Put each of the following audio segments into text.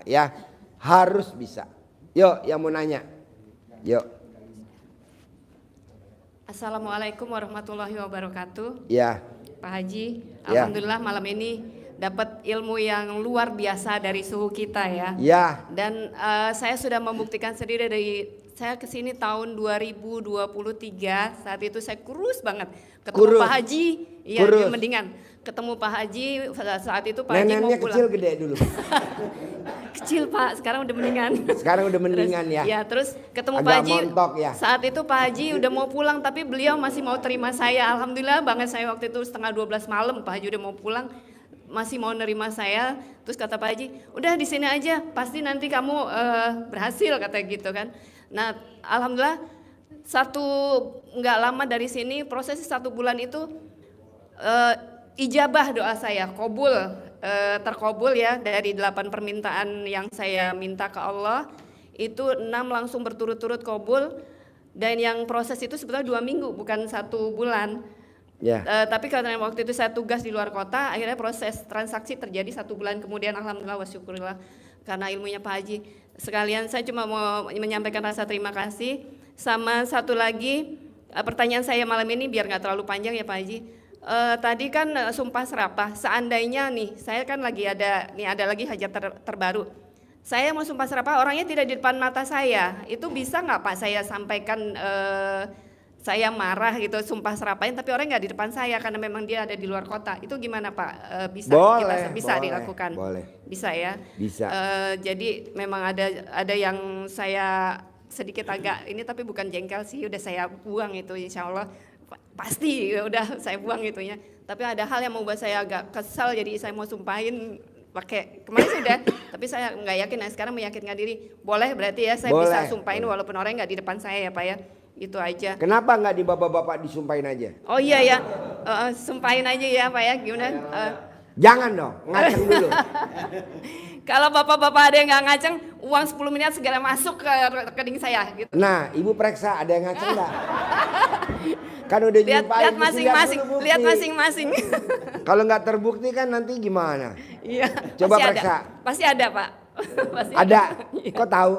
Ya, harus bisa. Yuk, yang mau nanya. Yuk. Assalamualaikum warahmatullahi wabarakatuh. Ya. Pak Haji, Ya. alhamdulillah malam ini dapat ilmu yang luar biasa dari suhu kita ya. Ya. Dan saya sudah membuktikan sendiri dari saya kesini tahun 2023, saat itu saya kurus banget. Ketemu Pak Haji, iya mendingan. Ketemu Pak Haji saat itu Pak Haji mau pulang. Kecil gede dulu. Kecil Pak, sekarang udah mendingan. Sekarang udah mendingan terus, ya. Ya terus ketemu Agak Pak Haji. montok ya. Saat itu Pak Haji udah mau pulang tapi beliau masih mau terima saya. Alhamdulillah banget, saya waktu itu setengah 12 malam Pak Haji udah mau pulang, masih mau nerima saya. Terus kata Pak Haji, udah di sini aja, pasti nanti kamu berhasil, kata gitu kan. Nah alhamdulillah nggak lama dari sini, proses 1 bulan itu ijabah doa saya, terkabul ya. Dari 8 permintaan yang saya minta ke Allah, itu 6 langsung berturut-turut kabul. Dan yang proses itu sebetulnya 2 minggu, bukan 1 bulan. Tapi karena waktu itu saya tugas di luar kota, akhirnya proses transaksi terjadi 1 bulan kemudian. Alhamdulillah wa syukurillah karena ilmunya Pak Haji. Sekalian saya cuma mau menyampaikan rasa terima kasih. Sama satu lagi pertanyaan saya malam ini biar nggak terlalu panjang ya Pak Haji. Tadi kan sumpah serapah, seandainya nih saya kan lagi ada lagi hajat terbaru, saya mau sumpah serapah, orangnya tidak di depan mata saya, itu bisa nggak Pak saya sampaikan saya marah gitu, sumpah serapahin, tapi orang nggak di depan saya karena memang dia ada di luar kota, itu gimana Pak? Bisa dilakukan? Boleh. Bisa ya? Bisa. Jadi memang ada yang saya sedikit agak ini, tapi bukan jengkel sih, udah saya buang itu insya Allah. Pasti udah saya buang itunya. Tapi ada hal yang membuat saya agak kesal, jadi saya mau sumpahin pakai kemarin sudah, tapi saya nggak yakin. Nah sekarang meyakinkan diri, boleh berarti ya saya bisa sumpahin walaupun orangnya nggak di depan saya ya Pak ya. Itu aja. Kenapa nggak di bapak-bapak disumpahin aja? Oh iya ya, sumpahin aja ya Pak ya, gimana? Jangan dong, ngaceng dulu. Kalau bapak-bapak ada yang nggak ngaceng, uang 10 miliar segera masuk ke rekening saya. Gitu. Nah, ibu periksa ada yang ngaceng nggak? Kan udah lihat masing-masing. Kalau nggak terbukti kan nanti gimana? Iya. Coba periksa. Pasti ada Pak. Pasti ada. Kok tahu?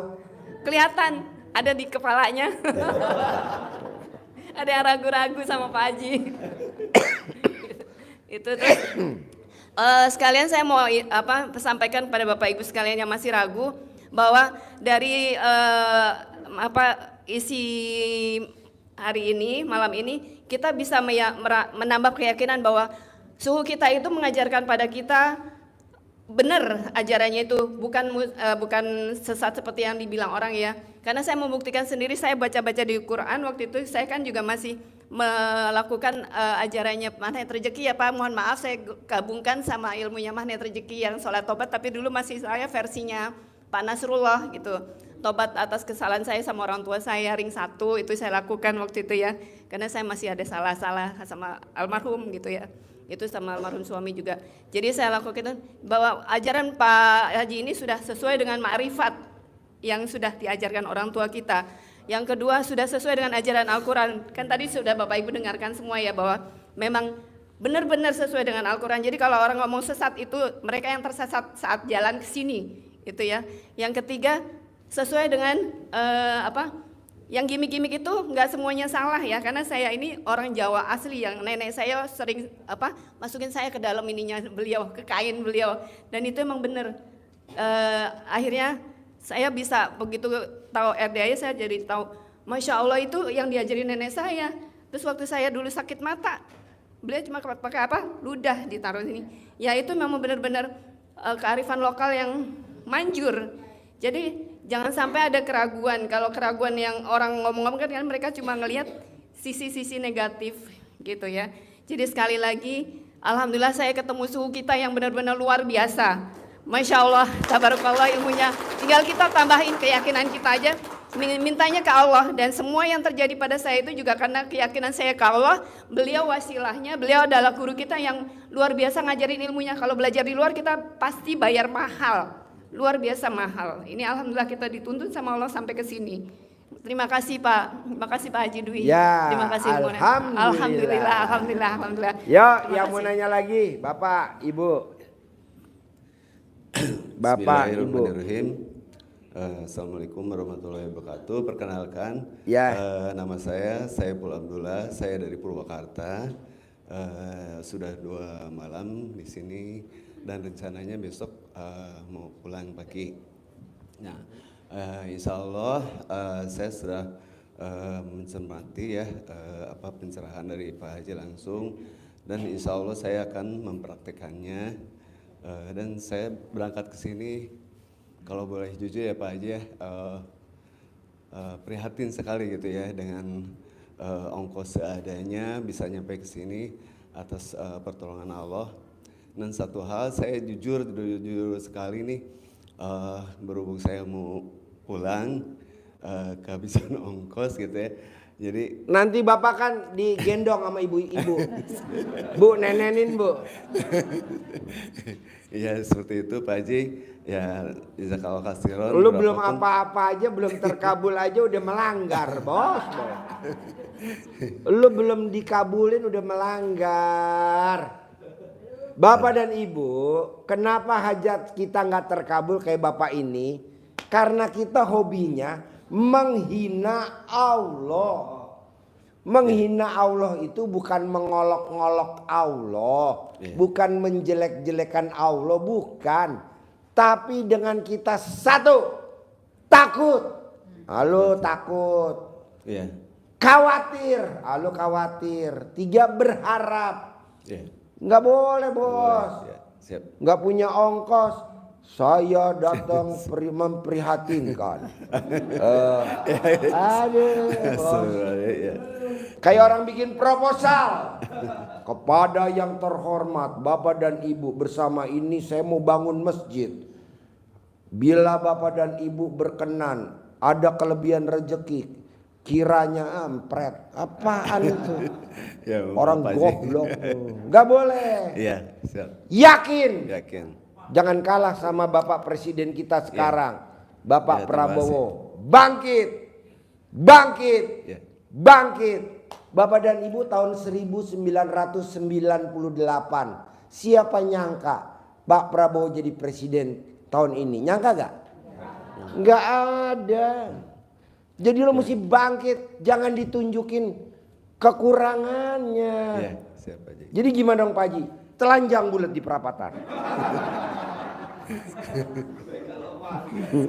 Kelihatan, ada di kepalanya. Ada yang ragu-ragu sama Pak Haji. Itu tuh. Sekalian saya mau sampaikan pada Bapak Ibu sekalian yang masih ragu bahwa dari isi hari ini, malam ini, kita bisa menambah keyakinan bahwa suhu kita itu mengajarkan pada kita benar ajarannya itu, bukan sesat seperti yang dibilang orang ya. Karena saya membuktikan sendiri, saya baca-baca di Quran waktu itu, saya kan juga masih melakukan ajarannya magnet rezeki ya Pak. Mohon maaf saya gabungkan sama ilmunya magnet rezeki yang sholat tobat, tapi dulu masih saya versinya Pak Nasrullah gitu. Tobat atas kesalahan saya sama orang tua saya, ring 1 itu saya lakukan waktu itu ya. Karena saya masih ada salah-salah sama almarhum gitu ya. Itu sama almarhum suami juga. Jadi saya lakukan bahwa ajaran Pak Haji ini sudah sesuai dengan ma'rifat yang sudah diajarkan orang tua kita. Yang kedua sudah sesuai dengan ajaran Al-Quran. Kan tadi sudah Bapak Ibu dengarkan semua ya bahwa memang benar-benar sesuai dengan Al-Quran. Jadi kalau orang ngomong sesat itu mereka yang tersesat saat jalan ke sini itu ya. Yang ketiga sesuai dengan yang gimmick-gimmick itu nggak semuanya salah ya, karena saya ini orang Jawa asli yang nenek saya sering masukin saya ke dalam ininya beliau, ke kain beliau, dan itu emang bener. Akhirnya saya bisa begitu tahu RDA saya jadi tahu, Masya Allah itu yang diajarin nenek saya. Terus waktu saya dulu sakit mata, beliau cuma pakai ludah ditaruh sini. Ya itu memang benar-benar kearifan lokal yang manjur. Jadi jangan sampai ada keraguan. Kalau keraguan yang orang ngomong-ngomong kan mereka cuma ngelihat sisi-sisi negatif gitu ya. Jadi sekali lagi, alhamdulillah saya ketemu suhu kita yang benar-benar luar biasa. Masya Allah, tabarakallah ilmunya. Tinggal kita tambahin keyakinan kita aja, mintanya ke Allah. Dan semua yang terjadi pada saya itu juga karena keyakinan saya ke Allah. Beliau wasilahnya, beliau adalah guru kita yang luar biasa ngajarin ilmunya. Kalau belajar di luar kita pasti bayar mahal. Luar biasa mahal. Ini alhamdulillah kita dituntut sama Allah sampai ke sini. Terima kasih Pak. Terima kasih Pak Haji Dwi. Ya, terima kasih. Alhamdulillah. Yo, yang mau nanya lagi, Bapak, Ibu. Bapak, Ibu. Bismillahirrahmanirrahim. Assalamualaikum warahmatullahi wabarakatuh. Perkenalkan, Ya. nama saya Saiful Abdullah. Saya dari Purwakarta. Sudah 2 malam di sini dan rencananya besok mau pulang pagi. Nah, insya Allah saya sudah mencermati ya pencerahan dari Pak Haji langsung, dan insya Allah saya akan mempraktekannya. Dan saya berangkat ke sini, kalau boleh jujur ya Pak Haji ya, prihatin sekali gitu ya dengan ongkos seadanya bisa nyampe ke sini atas pertolongan Allah. Dan satu hal saya jujur sekali nih, berhubung saya mau pulang, kehabisan ongkos gitu ya. Jadi Nanti Bapak kan digendong sama ibu-ibu. Bu, nenenin Bu. ya seperti itu Pak Haji. Ya jazakallahu khairan. Lu belum apa-apa aja, belum terkabul aja udah melanggar, bos. Lu belum dikabulin udah melanggar. Bapak dan Ibu, kenapa hajat kita nggak terkabul kayak Bapak ini? Karena kita hobinya menghina Allah. Menghina Allah itu bukan mengolok-ngolok Allah, bukan menjelek-jelekan Allah, bukan. Tapi dengan kita satu, takut. Halo takut. Khawatir. Halo khawatir. 3 berharap. Nggak boleh bos. Nggak punya ongkos. Saya datang memprihatinkan. Aduh, kayak orang bikin proposal. Kepada yang terhormat Bapak dan Ibu, bersama ini saya mau bangun masjid. Bila Bapak dan Ibu berkenan, ada kelebihan rezeki, kiranya ampret. Apaan itu? Ya, orang goblok. Nggak boleh. Iya, siap. Yakin. Jangan kalah sama Bapak Presiden kita sekarang, Bapak Ya, Prabowo. Bangkit, bangkit, bangkit. Bapak dan Ibu, tahun 1998, siapa nyangka Pak Prabowo jadi presiden tahun ini? Nyangka gak? Nggak ada. Jadi lo mesti bangkit, jangan ditunjukin kekurangannya. Siap Pak Haji. Jadi gimana dong Pak Haji? Telanjang bulat di perapatan.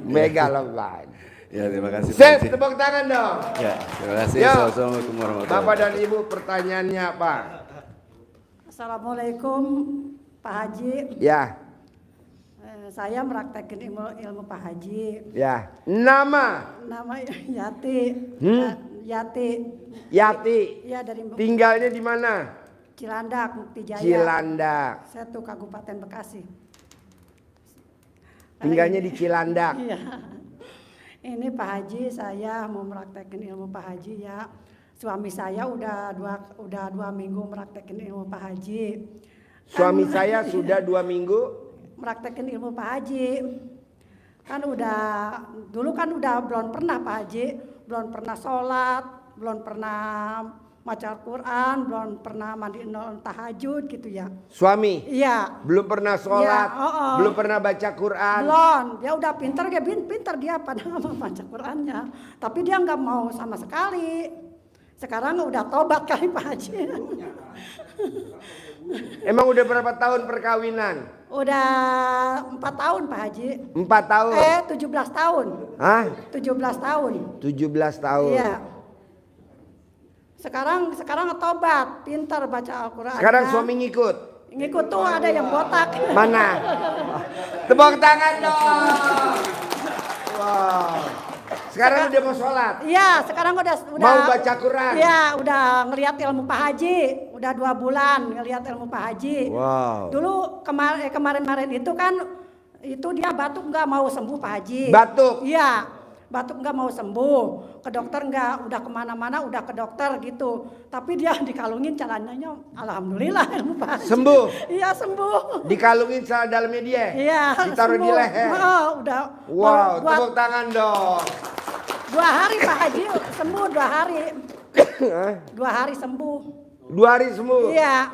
Megaloman. Ya, terima kasih. Set, tepuk tangan dong. Ya, terima kasih. Yo. Assalamualaikum warahmatullahi Bapak dan wabarakatuh. Ibu, pertanyaannya apa? Assalamualaikum Pak Haji. Ya, Saya meraktekin ilmu Pak Haji. ya. Nama Nama Yati. Yati. Yati. Ya dari Tinggalnya di mana? Cilandak, Mukti Jaya. Cilandak. Satu Kabupaten Bekasi. Tinggalnya di Cilandak. Iya. Ini Pak Haji, saya mau meraktekin ilmu Pak Haji ya. Suami saya udah dua minggu meraktekin ilmu Pak Haji. Suami saya sudah 2 minggu. Meraktekin ilmu Pak Haji. Kan dulu kan udah belum pernah Pak Haji, belum pernah sholat, belum pernah baca Al-Quran, belum pernah mandi tahajud gitu ya. Suami? Iya. Belum pernah sholat, Ya, belum pernah baca Quran. Belum, dia udah pintar dia pada nggak mau baca Qurannya. Tapi dia nggak mau sama sekali. Sekarang udah tobat kali Pak Haji. Emang udah berapa tahun perkawinan? Udah 4 tahun Pak Haji. 4 tahun? 17 tahun. Hah? 17 tahun. 17 tahun. Iya. Sekarang tobat, pintar baca Al-Quran. Sekarang suami ngikut? Ngikut tuh ada yang botak. Mana? Tepuk tangan dong. Wow. Sekarang udah mau sholat? Iya, sekarang udah mau baca Quran? Iya, udah ngelihat ilmu Pak Haji. Udah 2 bulan ngelihat ilmu Pak Haji. Wow. Dulu kemarin itu kan itu dia batuk nggak mau sembuh Pak Haji. Batuk? Iya. Batuk nggak mau sembuh, ke dokter nggak, udah kemana-mana udah ke dokter gitu. Tapi dia dikalungin celananya, alhamdulillah ilmu Pak Haji. Sembuh? Iya sembuh. Dikalungin celana dalamnya dia? Iya. Ditaruh sembuh. di leher? Oh, udah. Wow, tepuk tangan dong. 2 hari Pak Haji sembuh 2 hari. 2 hari sembuh. 2 hari sembuh? Iya.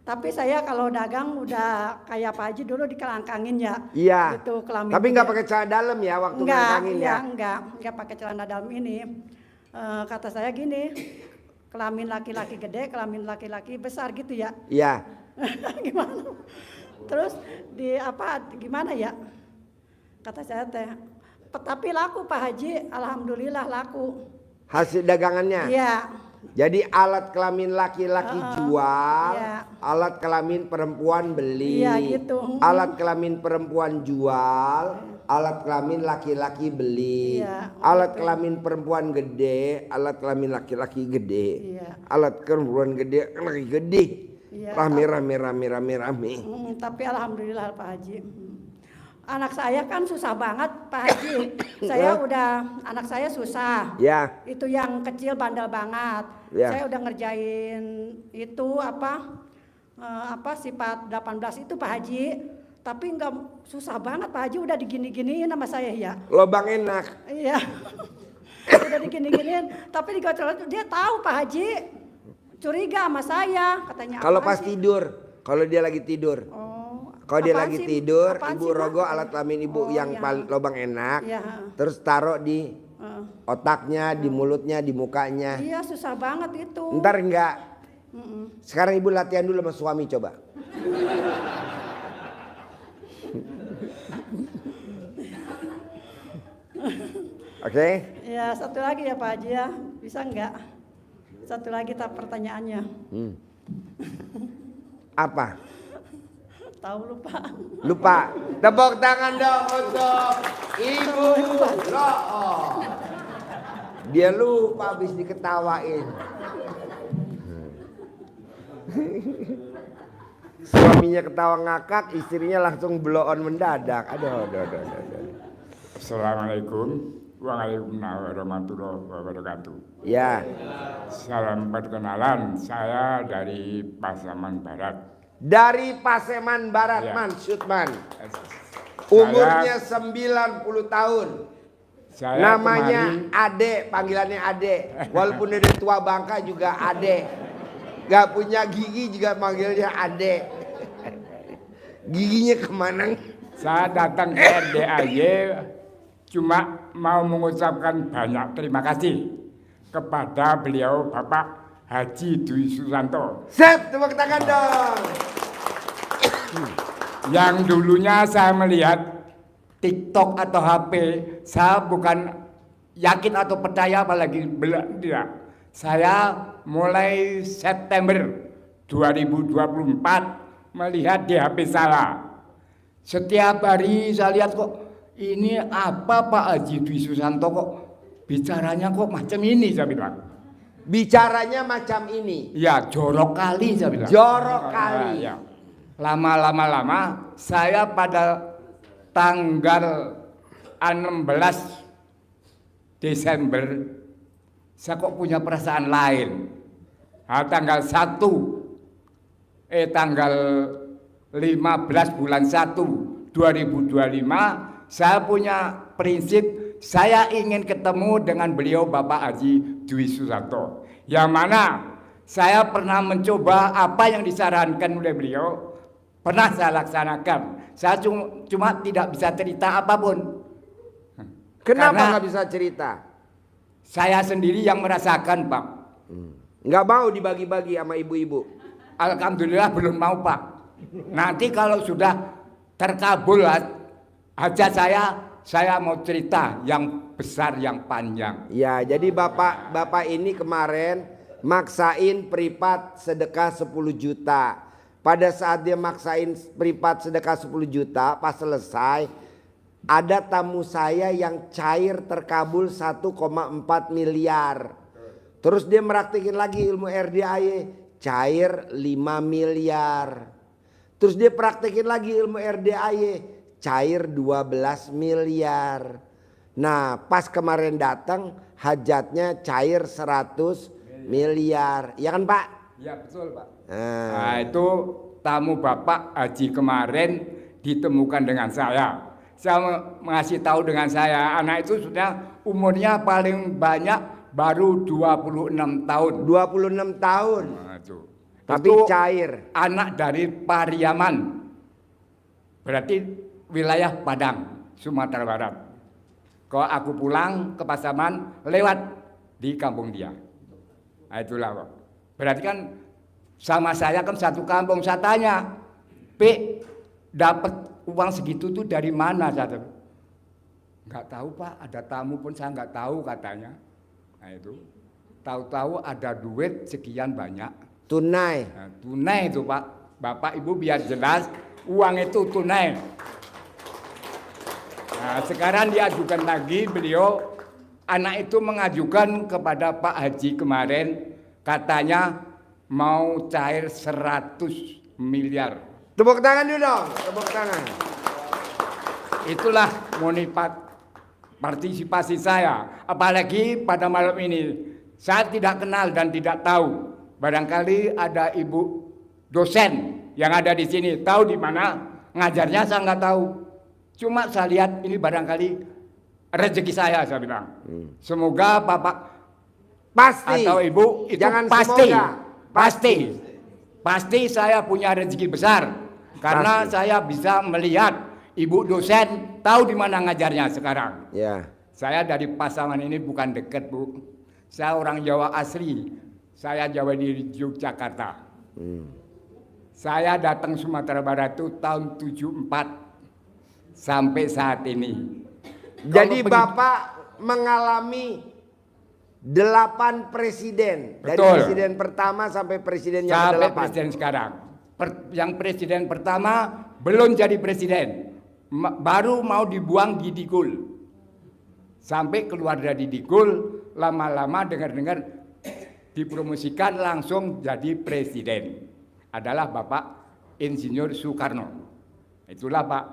Tapi saya kalau dagang udah kayak Pak Haji dulu dikelangkangin ya. Iya. Gitu kelamin. Tapi nggak pakai celana dalam ya waktu ngelangkangin ya? Enggak pakai celana dalam ini. Kata saya gini, kelamin laki-laki gede, kelamin laki-laki besar gitu ya. Iya. Gimana? Terus gimana ya? Kata saya teh, tapi laku Pak Haji, alhamdulillah laku. Hasil dagangannya? Iya. Jadi alat kelamin laki-laki jual, iya. alat kelamin perempuan beli. Iya gitu. Alat kelamin perempuan jual, alat kelamin laki-laki beli. Iya, Alat kelamin perempuan gede, alat kelamin laki-laki gede. Iya. Alat perempuan gede, laki gede. Iya, Rame. Tapi alhamdulillah Pak Haji. Anak saya kan susah banget Pak Haji. Anak saya susah. Ya. Itu yang kecil bandel banget. Ya. Saya udah ngerjain itu sifat 18 itu Pak Haji. Tapi enggak, susah banget Pak Haji, udah digini-giniin sama saya ya. Lobang enak. Iya. Udah digini-giniin, tapi digocol dia tahu Pak Haji. Curiga sama saya, katanya. Kalau apaan pas sih? tidur, kalau dia lagi tidur. Kalau dia Apaan lagi sih? tidur, Apaan ibu sih, Pak? rogoh alat kelamin ibu yang iya. lobang enak, Iya. terus taruh di otaknya, di mulutnya, di mukanya. Iya susah banget itu. Ntar enggak. Sekarang ibu latihan dulu sama suami coba. Oke? Ya satu lagi ya Pak Haji ya, bisa enggak? Satu lagi pertanyaannya. Apa? Tahu lupa. Lupa. Tepuk tangan dong untuk Ibu Ro'o. Dia lupa habis diketawain. Suaminya ketawa ngakak, istrinya langsung blow on mendadak. Aduh. Assalamualaikum warahmatullahi wabarakatuh. Ya, Salam perkenalan, saya dari Pasaman Barat. dari Paseman Barat, Ya. Man Syutman. Umurnya 90 tahun. Saya Namanya kemarin- Ade, panggilannya Ade. Walaupun dari tua bangka juga Ade. Gak punya gigi juga manggilnya Ade. Giginya kemana? Saya datang ke RDAY cuma mau mengucapkan banyak terima kasih kepada beliau Bapak Haji Dwi Susanto Sep, tepuk tangan dong. yang dulunya saya melihat TikTok atau HP, saya bukan yakin atau percaya apalagi tidak. Saya mulai September 2024 melihat di HP saya. Setiap hari saya lihat kok ini apa Pak Haji Dwi Susanto kok bicaranya kok macam ini saya bilang. Bicaranya macam ini. Ya jorok kali saya bilang. Jorok kali. Ya. Lama saya pada tanggal 16 Desember saya kok punya perasaan lain. Tanggal 15 bulan 1 2025 saya punya prinsip, saya ingin ketemu dengan beliau Bapak Haji Dwi Susanto. Yang mana saya pernah mencoba apa yang disarankan oleh beliau, pernah saya laksanakan. Saya cuma tidak bisa cerita apapun. Kenapa Karena nggak bisa cerita? saya sendiri yang merasakan, Pak. Nggak mau dibagi-bagi sama ibu-ibu. Alhamdulillah belum mau, Pak. Nanti kalau sudah terkabul hajat saya mau cerita yang besar, yang panjang. Ya, jadi bapak ini kemarin maksain privat sedekah 10 juta. Pada saat dia maksain privat sedekah 10 juta, pas selesai ada tamu saya yang cair terkabul 1,4 miliar. Terus dia meraktikin lagi ilmu RDAY, cair 5 miliar. Terus dia praktekin lagi ilmu RDAY, cair 12 miliar. Nah, pas kemarin datang hajatnya cair 100 miliar. Ya kan, Pak? Ya betul, Pak. Nah, Itu tamu Bapak Haji kemarin ditemukan dengan saya. Saya mengasih tahu dengan saya, anak itu sudah umurnya paling banyak baru 26 tahun. 26 tahun. Nah, itu. Tapi Itu cair. anak dari Pariaman. Berarti wilayah Padang, Sumatera Barat. Kalau aku pulang ke Pasaman, lewat di kampung dia. Nah, itulah kok. Berarti kan sama saya kan satu kampung. Saya tanya, P, dapat uang segitu tuh dari mana? Saya nggak tahu Pak, ada tamu pun saya nggak tahu katanya. Nah itu, tahu-tahu ada duit sekian banyak. Tunai. Nah, tunai itu Pak, Bapak Ibu biar jelas, uang itu tunai. Nah, sekarang diajukan lagi beliau, anak itu mengajukan kepada Pak Haji kemarin, katanya mau cair 100 miliar. Tepuk tangan dulu dong, tepuk tangan. Itulah partisipasi saya. Apalagi pada malam ini, saya tidak kenal dan tidak tahu. Barangkali ada ibu dosen yang ada di sini, tahu di mana ngajarnya saya nggak tahu. Cuma saya lihat ini barangkali rezeki saya bilang. Semoga Bapak Pasti. atau Ibu itu Jangan pasti, semoga. pasti saya punya rezeki besar karena Pasti. saya bisa melihat Ibu dosen tahu di mana ngajarnya sekarang. Ya. Saya dari Pasaman ini bukan dekat Bu, saya orang Jawa asli, saya Jawa di Yogyakarta. Saya datang Sumatera Barat itu tahun 74 sampai saat ini. Jadi Kalau Bapak mengalami 8 presiden. Dari Betul. presiden pertama sampai presiden yang sampai ke-8. presiden sekarang. Yang presiden pertama belum jadi presiden, baru mau dibuang di Dikul. Sampai keluar dari Dikul, lama-lama dengar-dengar dipromosikan langsung jadi presiden. Adalah Bapak Insinyur Soekarno. Itulah Pak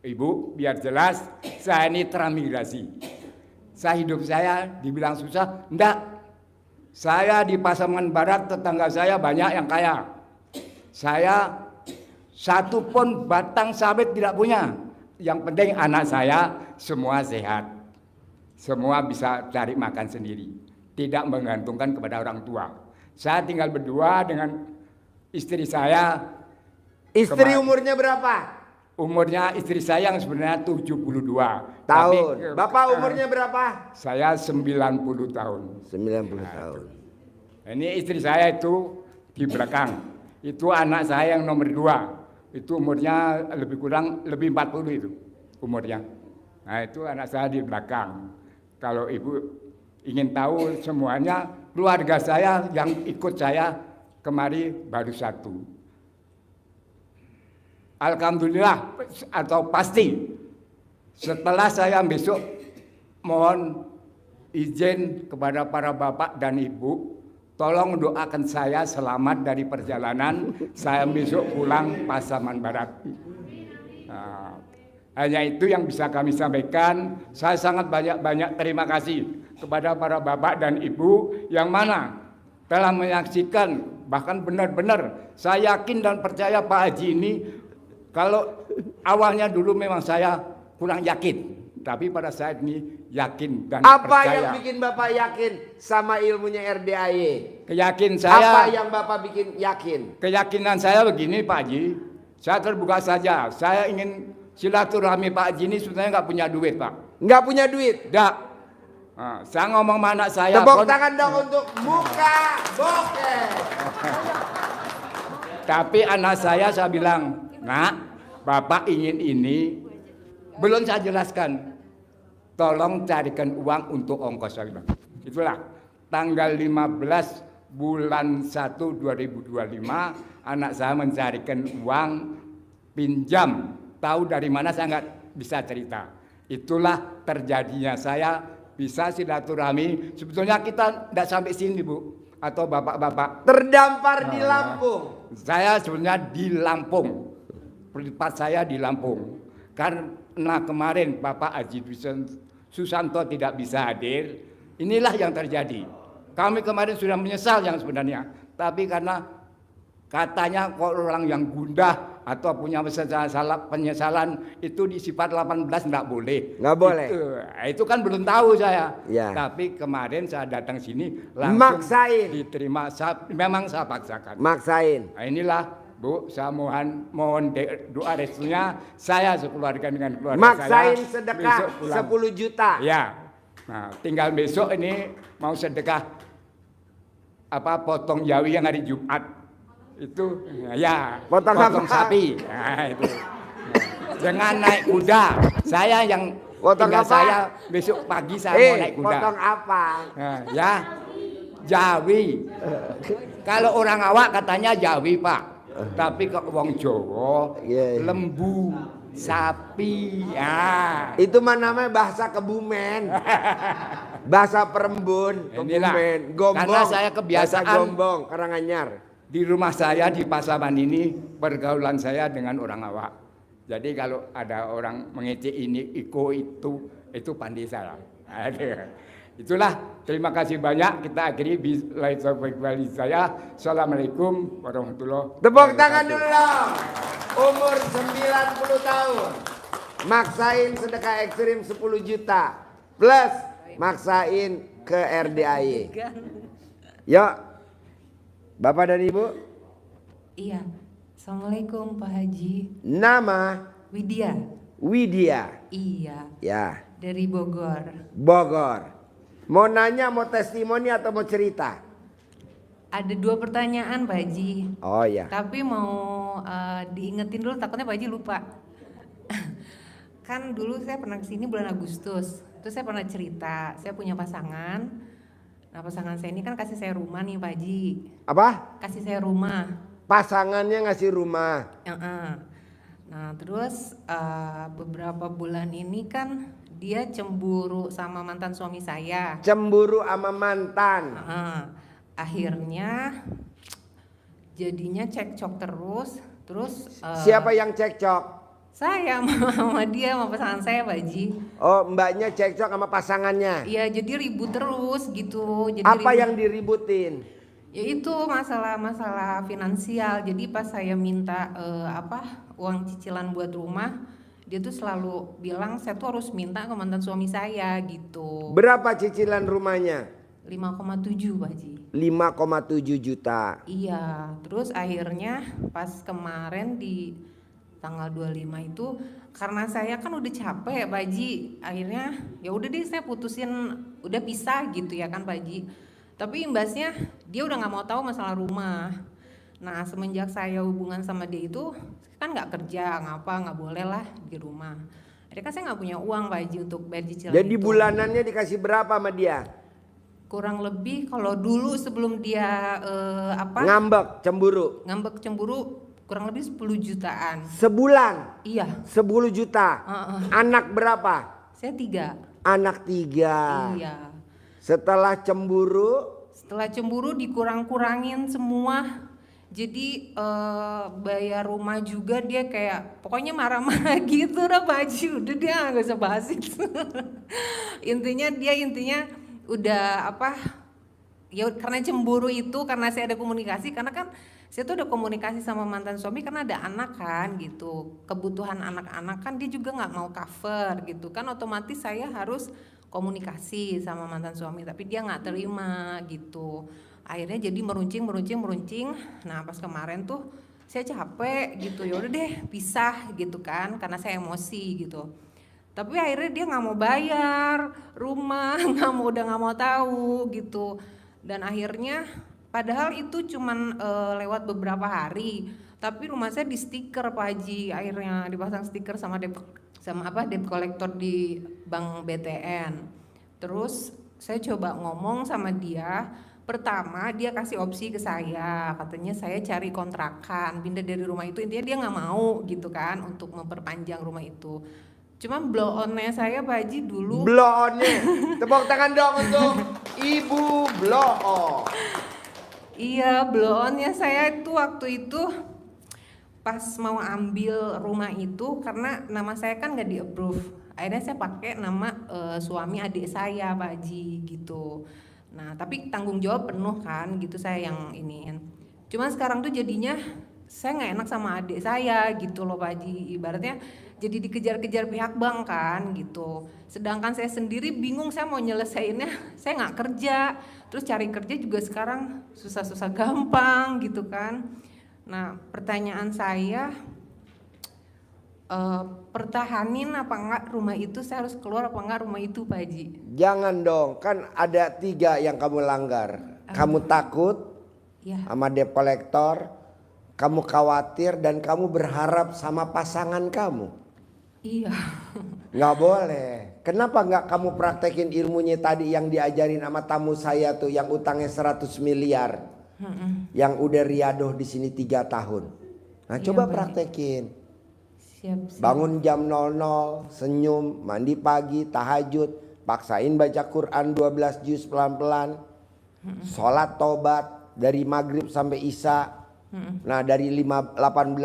Ibu, biar jelas saya ini transmigrasi. Hidup saya dibilang susah, enggak. Saya di Pasaman Barat, tetangga saya banyak yang kaya. Saya satu pun batang sawit tidak punya. Yang penting anak saya semua sehat. Semua bisa cari makan sendiri. Tidak menggantungkan kepada orang tua. Saya tinggal berdua dengan istri saya. Istri umurnya berapa? Umurnya istri saya yang sebenarnya 72 Tahun. Bapak umurnya berapa? Saya 90 tahun. 90 tahun. Ini istri saya itu di belakang. Itu anak saya yang nomor 2. Itu umurnya lebih 40 itu umurnya. Nah itu anak saya di belakang. Kalau Ibu ingin tahu semuanya, keluarga saya yang ikut saya kemari baru 1. Alhamdulillah atau pasti setelah saya besok mohon izin kepada para bapak dan ibu, tolong doakan saya selamat dari perjalanan saya besok pulang Pasaman Barat. Nah, hanya itu yang bisa kami sampaikan. Saya sangat banyak terima kasih kepada para bapak dan ibu yang mana telah menyaksikan, bahkan benar-benar saya yakin dan percaya Pak Haji ini. Kalau awalnya dulu memang saya kurang yakin, tapi pada saat ini yakin dan Apa percaya. yang bikin Bapak yakin sama ilmunya RDAY? Keyakinan saya, Apa yang Bapak bikin yakin? keyakinan saya begini Pak Haji, saya terbuka saja. Saya ingin silaturahmi Pak Haji ini sebenarnya nggak punya duit Pak. Nggak punya duit? Nggak. Nah, saya ngomong sama anak saya. Tepuk tangan dong untuk muka bokeh. Tapi anak saya bilang, Nak, Bapak ingin ini, belum saya jelaskan. Tolong carikan uang untuk ongkos saya bilang. Itulah tanggal 15 bulan 1 2025 anak saya mencarikan uang pinjam. Tahu dari mana saya nggak bisa cerita. Itulah terjadinya saya bisa silaturahmi. Sebetulnya kita tidak sampai sini Bu atau bapak-bapak. Terdampar di Lampung. Saya sebenarnya di Lampung. Tempat saya di Lampung. Karena kemarin Bapak Haji Susanto tidak bisa hadir, inilah yang terjadi. Kami kemarin sudah menyesal yang sebenarnya, tapi karena katanya kok orang yang gundah atau punya penyesalan itu di sifat 18 enggak boleh. Nggak boleh. Itu kan belum tahu saya. Ya. Tapi kemarin saya datang sini langsung Maksain. diterima. Memang saya paksakan. Maksain. Nah, inilah Bu, saya mohon doa restunya, saya sekeluarga dengan keluarga Maksain saya sedekah besok pulang. 10 juta. Ya. Nah, tinggal besok ini mau sedekah potong jawi yang hari Jumat. Itu ya, Potong apa? sapi. Nah, itu. Nah, jangan naik kuda. Saya yang Potong tinggal apa? saya besok pagi saya mau naik kuda. Potong apa? Nah, ya. Jawi. Kalau orang awak katanya Jawi, Pak. Tapi kok wong Jawa, Iya, iya. lembu, sapi. Ya. Itu mah namanya bahasa Kebumen. Bahasa Perembun, Inilah. Kebumen, Gombong. Karena saya kebiasaan- bahasa Gombong, Karanganyar. Di rumah saya di Pasaman ini pergaulan saya dengan orang awak. Jadi kalau ada orang mengecek ini, itu pandai saya. Ada. Itulah, terima kasih banyak. Kita akhiri live kembali saya. Assalamualaikum warahmatullahi wabarakatuh. Tepuk tangan dulu dong. Umur 90 tahun. Maksain sedekah ekstrim 10 juta. Plus maksain ke RDAY. Yuk. Bapak dan Ibu, Iya. Assalamualaikum Pak Haji. nama Widya. Widya. Iya. Ya, Dari Bogor. Bogor. Mau nanya, mau testimoni atau mau cerita? Ada 2 pertanyaan Pak Haji. Oh ya. Tapi mau diingetin dulu, takutnya Pak Haji lupa. Kan dulu saya pernah kesini bulan Agustus. Terus saya pernah cerita, saya punya pasangan. Nah pasangan saya ini kan kasih saya rumah nih Pak Haji. Apa? Kasih saya rumah. Pasangannya ngasih rumah. Nah terus beberapa bulan ini kan dia cemburu sama mantan suami saya. Cemburu sama mantan. Akhirnya jadinya cekcok terus Siapa yang cekcok? saya sama dia sama pasangan saya Pak Haji. Oh, mbaknya cekcok sama pasangannya. Iya jadi ribut terus gitu. Jadi Apa ribut. yang diributin? Ya itu masalah finansial. Jadi pas saya minta uang cicilan buat rumah, dia tuh selalu bilang saya tuh harus minta ke mantan suami saya gitu. Berapa cicilan rumahnya? 5,7 Pak Haji. 5,7 juta. Iya, terus akhirnya pas kemarin di tanggal 25 itu karena saya kan udah capek Pak Haji, akhirnya ya udah deh saya putusin, udah pisah gitu ya kan Pak Haji. Tapi imbasnya dia udah nggak mau tahu masalah rumah. Nah semenjak saya hubungan sama dia itu kan nggak kerja, nggak boleh lah di rumah. Akhirnya kan saya nggak punya uang Pak Haji untuk bayar cicilan. Jadi itu. bulanannya dikasih berapa sama dia? Kurang lebih kalau dulu sebelum dia Ngambek, cemburu. ngambek cemburu kurang lebih 10 jutaan. Sebulan Iya. 10 juta. Anak berapa? Saya 3. Anak 3. Iya. Setelah cemburu, Setelah cemburu dikurang-kurangin semua. Jadi bayar rumah juga dia kayak pokoknya marah-marah gitu dah Pak Haji. Udah dia nggak usah bahas itu. intinya udah ya karena cemburu itu karena saya ada komunikasi karena kan saya tuh udah komunikasi sama mantan suami karena ada anak kan gitu, kebutuhan anak-anak kan dia juga nggak mau cover gitu kan, otomatis saya harus komunikasi sama mantan suami tapi dia nggak terima gitu, akhirnya jadi meruncing. Nah pas kemarin tuh saya capek gitu, ya udah deh pisah gitu kan karena saya emosi gitu. Tapi akhirnya dia nggak mau bayar rumah, udah nggak mau tahu gitu. Dan akhirnya padahal itu cuman lewat beberapa hari, tapi rumah saya di stiker Pak Haji, akhirnya dipasang stiker sama debt collector di bank BTN. Terus saya coba ngomong sama dia, pertama dia kasih opsi ke saya, katanya saya cari kontrakan, pindah dari rumah itu, intinya dia nggak mau gitu kan untuk memperpanjang rumah itu. Cuma blow on-nya saya Pak Haji dulu. blow on-nya. Tepuk tangan dong untuk Ibu blow on. Iya, blow on-nya saya itu waktu itu pas mau ambil rumah itu karena nama saya kan nggak di-approve. Akhirnya saya pakai nama suami adik saya Pak Haji gitu. Nah, tapi tanggung jawab penuh kan gitu saya yang iniin. Cuma sekarang tuh jadinya saya nggak enak sama adik saya gitu loh Pak Haji. Ibaratnya jadi dikejar-kejar pihak bank kan gitu. Sedangkan saya sendiri bingung saya mau nyelesainnya, saya nggak kerja. Terus cari kerja juga sekarang susah-susah gampang gitu kan. Nah pertanyaan saya, pertahanin apa enggak rumah itu, saya harus keluar apa enggak rumah itu Pak Haji? Jangan dong, kan ada 3 yang kamu langgar. Kamu takut Ya. sama debt collector, kamu khawatir, dan kamu berharap sama pasangan kamu. Iya. Nggak boleh. Kenapa nggak kamu praktekin ilmunya tadi yang diajarin sama tamu saya tuh, yang utangnya 100 miliar, yang udah riadoh di sini 3 tahun. Nah Iya, coba Pak. praktekin. Siap. Bangun jam 00, senyum, mandi pagi, tahajud, paksain baca Quran 12 juz pelan-pelan, sholat tobat dari maghrib sampai isya. Nah dari 18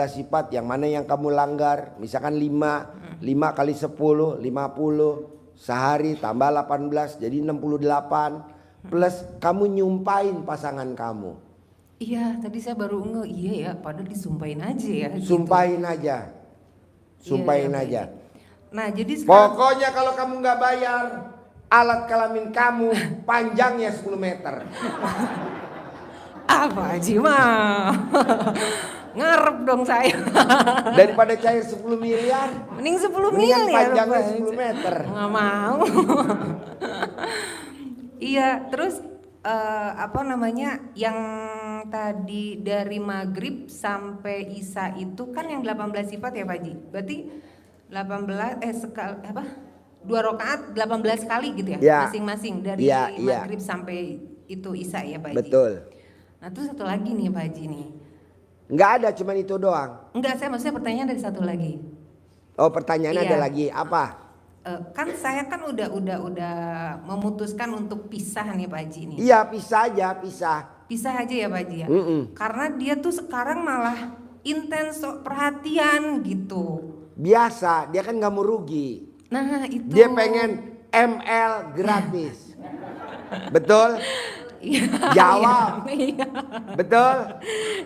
sifat yang mana yang kamu langgar, misalkan 5 kali 10, 50, sehari tambah 18 jadi 68, plus kamu nyumpain pasangan kamu. Iya, tadi saya baru iya ya, padahal disumpahin aja ya. gitu. Sumpahin aja, sumpahin Iya, aja. Nah jadi sekarang Pokoknya kalau kamu nggak bayar, alat kelamin kamu panjangnya 10 meter. apa Haji mah? Ngarep dong saya. Daripada cair 10 miliar, Mending 10 mendingan miliar. panjangnya Pak. 10 meter. Nggak mau. Iya, terus apa namanya yang tadi dari maghrib sampai isya itu kan yang 18 sifat ya Pak Haji. Berarti 18 sekali apa? 2 rakaat 18 kali gitu ya, Ya. masing-masing dari Ya, ya. maghrib sampai itu isya ya Pak Haji. Betul. Nah, terus satu lagi nih Pak Haji nih. Nggak ada, cuman itu doang. Enggak, saya maksudnya pertanyaan dari satu lagi. Oh pertanyaannya Iya. ada lagi apa? Kan saya kan udah memutuskan untuk pisah nih Pak Haji nih. Iya pisah aja, pisah. Pisah aja ya Pak Haji ya. Mm-mm. Karena dia tuh sekarang malah intens perhatian gitu. Biasa, dia kan nggak mau rugi. Nah itu. Dia pengen ML gratis. Betul? Iya. Jawab. Iya. Betul?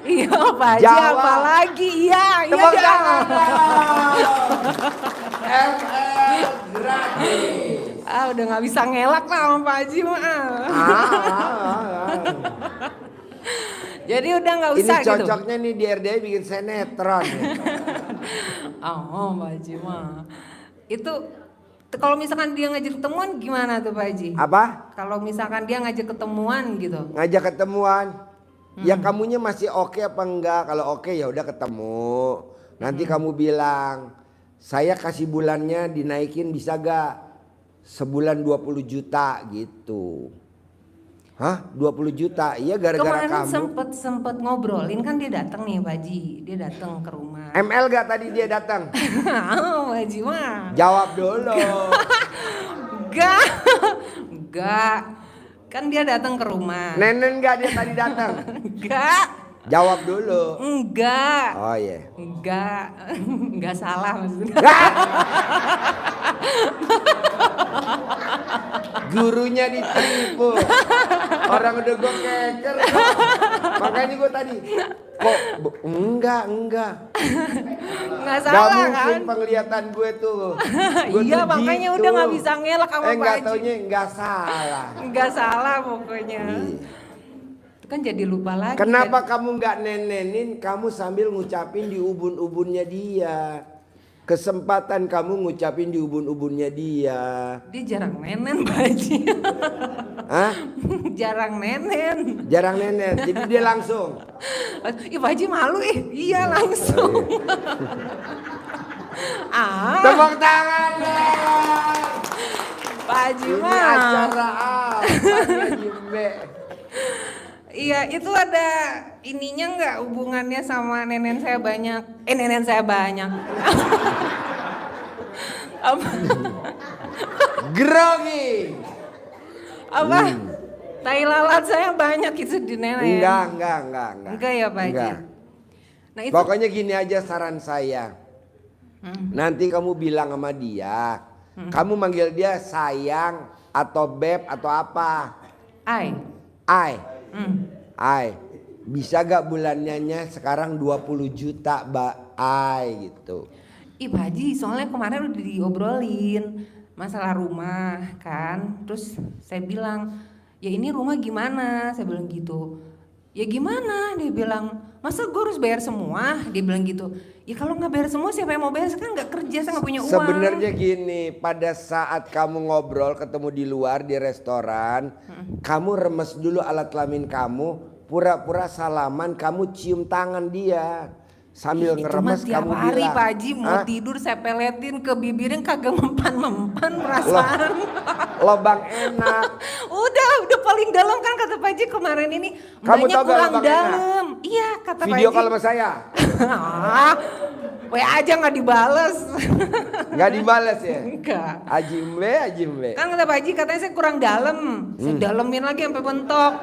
Iya Pak Haji, Jawab. apalagi iya. Tepuk Iya. tangan. ML gratis. Udah nggak bisa ngelak lah sama Pak Haji mah. Jadi udah nggak Ini usah gitu. cocoknya nih di RDI bikin sinetron. Oh Pak Haji mah. Itu kalau misalkan dia ngajak ketemuan gimana tuh Pak Haji? Apa? Kalau misalkan dia ngajak ketemuan gitu. Ngajak ketemuan. Ya kamunya masih oke apa enggak? Kalau oke ya udah ketemu. Nanti kamu bilang, saya kasih bulannya dinaikin bisa gak? Sebulan 20 juta gitu. Hah? 20 juta? Iya gara-gara Kemarin kamu. sempet ngobrolin kan dia datang nih Pak Haji. Dia datang ke rumah. ML gak tadi dia datang? Pak Haji mah. Jawab dulu. Enggak. Kan dia datang ke rumah. Nenen gak dia tadi datang? Enggak. Jawab dulu. Enggak. Oh iya. Enggak. Enggak salah maksudnya. Gurunya ditipu. Orang udah gue keker. Makanya gue tadi kok enggak. Enggak Gak salah mungkin kan? penglihatan gue tuh. Gua Iya tuh makanya gitu. udah nggak bisa ngelak sama Pak Enggak Haji. taunya enggak salah. Enggak salah pokoknya. Itu kan jadi lupa lagi. Kenapa kan? kamu nggak nenenin, kamu sambil ngucapin di ubun-ubunnya dia. Kesempatan kamu ngucapin di ubun-ubunnya dia. Dia jarang nenen Pak Haji. Hah? Jarang nenen. Jarang nenen, jadi dia langsung. Ih Pak Haji malu iya langsung. Tepuk tangan Pak Haji Ini mah. acara apa nih, Jimbe? Iya itu ada ininya nggak hubungannya sama nenen saya banyak. Nenen saya banyak. Apa? Grogi. Apa? Tai lalat saya banyak itu di nenen. Enggak. Enggak ya Pak Haji. Enggak. Nah itu. Pokoknya gini aja saran saya. Nanti kamu bilang sama dia, kamu manggil dia sayang atau beb atau apa? Ai. Ai. Hmm. Ai. Bisa gak bulannya sekarang 20 juta Mbak Ai gitu. Ih Pak Haji, soalnya kemarin udah diobrolin masalah rumah kan. Terus saya bilang, ya ini rumah gimana? Saya bilang gitu. Ya gimana? Dia bilang, masa gue harus bayar semua? Dia bilang gitu. Ya kalau nggak bayar semua siapa yang mau bayar? Sekarang nggak kerja, saya nggak punya uang. Sebenarnya gini, pada saat kamu ngobrol ketemu di luar di restoran, kamu remes dulu alat kelamin kamu, pura-pura salaman, kamu cium tangan dia. Sambil ngeremes kamu bilang, hari Pak Haji mau tidur saya peletin ke bibirnya kagak mempan-mempan perasaan. Lobang enak. udah paling dalam kan kata Pak Haji kemarin ini. Kamu Banyak tahu gak kurang lobang dalam. Iya kata Pak Haji. Video call sama saya. WA aja nggak dibales. Nggak dibales ya? Enggak. Haji Mbe. Kan kata Pak Haji katanya saya kurang dalam. Saya dalemin lagi sampai bentok.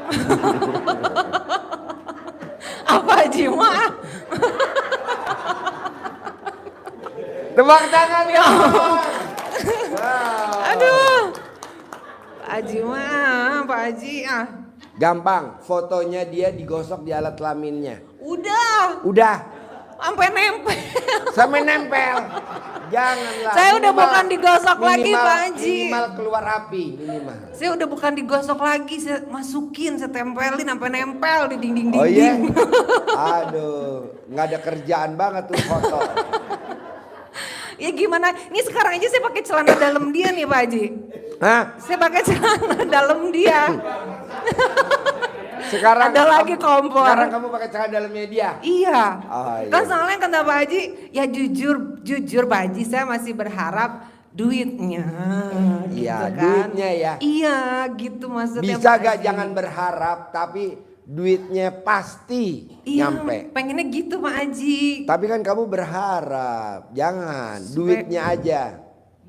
Apa Haji mah? Tepuk tangan ya. Aduh. Pak Haji mah, Pak Haji ah. Gampang, fotonya dia digosok di alat kelaminnya. Udah. Sampai nempel. Sampai nempel. Janganlah. Saya udah bukan digosok lagi Pak Haji. Minimal keluar api minimal. Saya udah bukan digosok lagi, saya masukin, saya tempelin sampai nempel di dinding. Oh iya? Aduh, nggak ada kerjaan banget tuh foto. Ya gimana? Ini sekarang aja saya pakai celana dalam dia nih Pak Haji. Hah? Saya pakai celana dalam dia. Sekarang ada lagi kompor. Sekarang kamu pakai celana dalamnya dia? Iya. Oh, iya. Kan soalnya kata Pak Haji, ya jujur Pak Haji saya masih berharap duitnya. Iya, gitu kan. duitnya ya. Iya, gitu maksudnya. Bisa Pak gak Haji. jangan berharap tapi duitnya pasti Iya, nyampe. pengennya gitu Pak Haji. Tapi kan kamu berharap, jangan duitnya aja.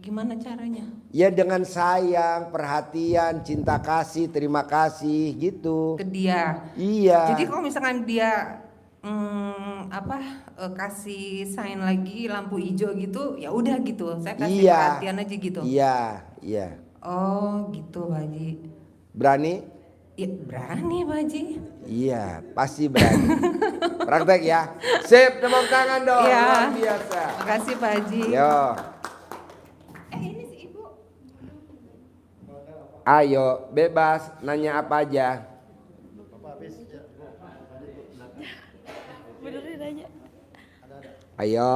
Gimana caranya? Ya dengan sayang, perhatian, cinta kasih, terima kasih gitu. Ke dia. Iya. Jadi kalau misalkan dia kasih sign lagi lampu hijau gitu, ya udah gitu. Saya kasih perhatian aja gitu. Iya. Oh, gitu Pak Haji. Berani? Ya berani Pak Haji. Iya, pasti berani. Praktek ya. Sip, tepuk tangan dong. Iya. Luar biasa. Makasih Pak Haji. Yo. Ini si Ibu. Ayo, bebas, nanya apa aja. Benerin aja. Ayo.